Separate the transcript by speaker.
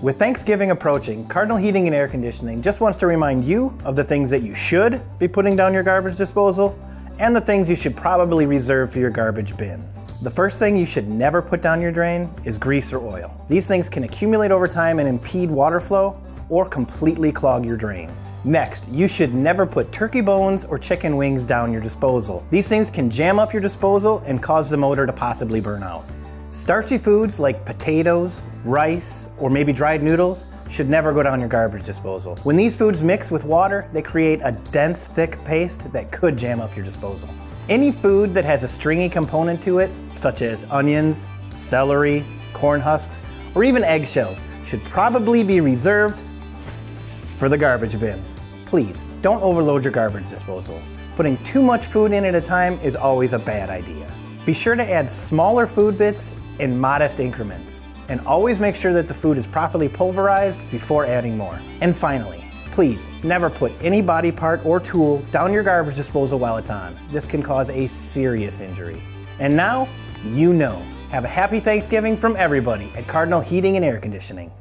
Speaker 1: With Thanksgiving approaching, Cardinal Heating and Air Conditioning just wants to remind you of the things that you should be putting down your garbage disposal and the things you should probably reserve for your garbage bin. The first thing you should never put down your drain is grease or oil. These things can accumulate over time and impede water flow or completely clog your drain. Next, you should never put turkey bones or chicken wings down your disposal. These things can jam up your disposal and cause the motor to possibly burn out. Starchy foods like potatoes, rice, or maybe dried noodles should never go down your garbage disposal. When these foods mix with water, they create a dense, thick paste that could jam up your disposal. Any food that has a stringy component to it, such as onions, celery, corn husks, or even eggshells, should probably be reserved for the garbage bin. Please, don't overload your garbage disposal. Putting too much food in at a time is always a bad idea. Be sure to add smaller food bits in modest increments, and always make sure that the food is properly pulverized before adding more. And finally, please never put any body part or tool down your garbage disposal while it's on. This can cause a serious injury. And now, you know. Have a happy Thanksgiving from everybody at Cardinal Heating and Air Conditioning.